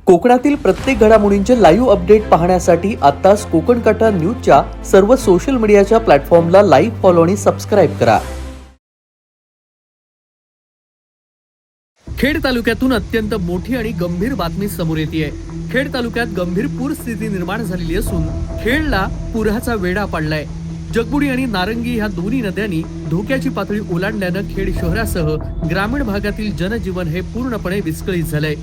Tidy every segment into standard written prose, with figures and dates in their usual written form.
कोकणातील प्रत्येक घडामोडींचे लाईव्ह अपडेट पाहण्यासाठी आताच कोकण कटा न्यूजच्या सर्व सोशल मीडियाच्या प्लॅटफॉर्मला लाईक, फॉलो आणि सबस्क्राईब करा. खेड तालुक्यातून अत्यंत मोठी आणि गंभीर बातमी समोर येते. खेड तालुक्यात गंभीर पूर स्थिती निर्माण झालेली असून खेडला पुराचा वेढा पडलाय. जगबुडी आणि नारंगी ह्या दोन्ही नद्यांनी धोक्याची पातळी ओलांडल्यानं खेड शहरासह ग्रामीण भागातील जनजीवन हे पूर्णपणे विस्कळीत झालंय.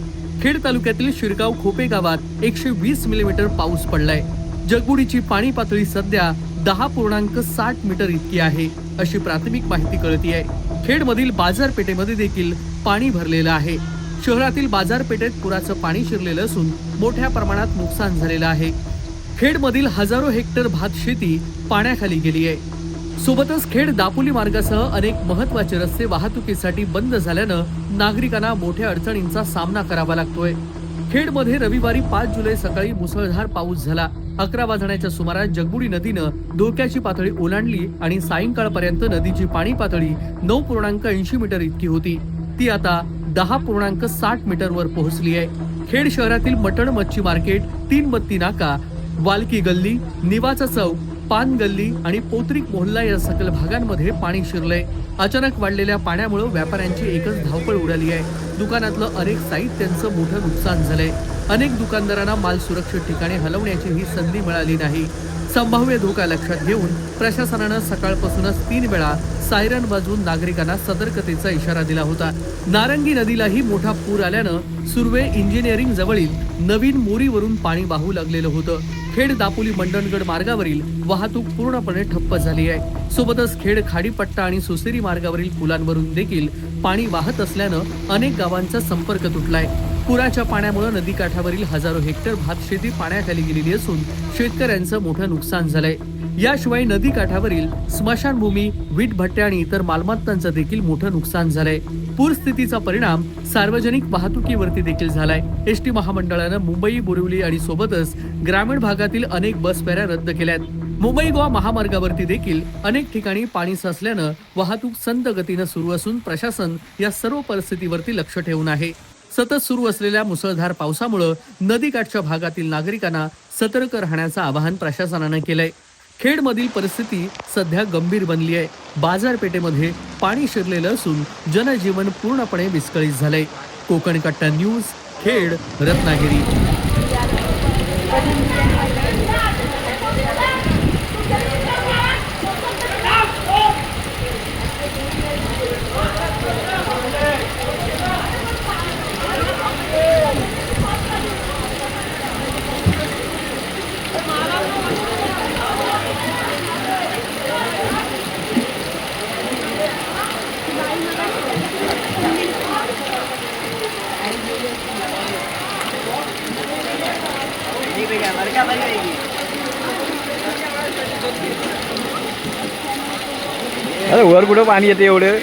खेड तालुक्यातील शिरगाव खोपे गावात 120 मिलीमीटर पाऊस पडलाय. जगबुडीची पाणी पातळी सध्या 10.60 मीटर इतकी आहे अशी प्राथमिक माहिती कळतीये. खेडमधील बाजारपेठेमध्ये देखील पाणी भरलेलं आहे. शहरातील बाजारपेठेत पुराचं पाणी शिरलेलं असून मोठ्या प्रमाणात नुकसान झालेलं आहे. खेडमधील हजारो हेक्टर भात शेती पाण्याखाली गेली आहे. सोबतच खेड दापोली मार्गासह अनेक महत्त्वाचे रस्ते वाहतुकीसाठी बंद झाल्यानं नागरिकांना मोठ्या अडचणींचा सामना करावा लागतोय. खेडमध्ये रविवारी 5 जुलै सकाळी मुसळधार पाऊस झाला. 11 वाजण्याच्या सुमारास जगबुडी नदीनं धोक्याची पातळी ओलांडली आणि सायंकाळपर्यंत नदीची पाणी पातळी 9.80 मीटर इतकी होती. ती आता 10.60 मीटरवर पोहोचली आहे. खेड शहरातील मटण मच्छी मार्केट, 3 बत्ती नाका, वालकी गल्ली, निवाचा चौक, पान गल्ली आणि पोत्रिक मोहल्ला या सकल भागांमध्ये पाणी शिरलंय. अचानक वाढलेल्या पाण्यामुळे व्यापाऱ्यांची एकच धावपळ उडाली आहे. दुकानातलं अनेक साहित्यांचं मोठं नुकसान झालंय. अनेक दुकानदारांना माल सुरक्षित ठिकाणी हलवण्याची ही संधी मिळाली नाही. संभाव्य धोका लक्षात घेऊन प्रशासनानं सकाळपासूनच 3 वेळा सायरन वाजवून नागरिकांना सतर्कतेचा इशारा दिला होता. नारंगी नदीलाही मोठा पूर आल्यानं सुर्वे इंजिनिअरिंग जवळील नवीन मोरीवरून पाणी वाहू लागलेलं होतं. खेड दापोली मंडणगड मार्गावरील वाहतूक पूर्णपणे ठप्प झाली आहे. सोबतच खेड खाडीपट्टा आणि सुसेरी मार्गावरील पुलांवरून देखील पाणी वाहत असल्यानं अनेक गावांचा संपर्क तुटलाय. पुराच्या पाण्यामुळे नदीकाठावरील हजारो हेक्टर भात शेती पाण्याखाली गेलेली असून शेतकऱ्यांचं मोठं नुकसान झालंय. याशिवाय नदीकाठावरील स्मशानभूमी, वीट भट्ट्या आणि इतर मालमत्तांचं देखील मोठं नुकसान झालंय. पूर स्थितीचा परिणाम सार्वजनिक वाहतुकीवरती देखील झालाय. एसटी महामंडळानं मुंबई, बोरिवली आणि सोबतच ग्रामीण भागातील अनेक बस फेऱ्या रद्द केल्यात. मुंबई गोवा महामार्गावरती देखील अनेक ठिकाणी पाणी साचल्यानं वाहतूक संथ गतीनं सुरू असून प्रशासन या सर्व परिस्थितीवरती लक्ष ठेवून आहे. सतत सुरू असलेल्या मुसळधार पावसामुळे नदीकाठच्या भागातील नागरिकांना सतर्क राहण्याचं आवाहन प्रशासनानं केलंय. खेडमधील परिस्थिती सध्या गंभीर बनली आहे. बाजारपेठेमध्ये पाणी शिरलेलं असून जनजीवन पूर्णपणे विस्कळीत झालंय. कोकण कट्टा न्यूज, खेड, रत्नागिरी. अरे वर कुठं पाणी येते एवढं.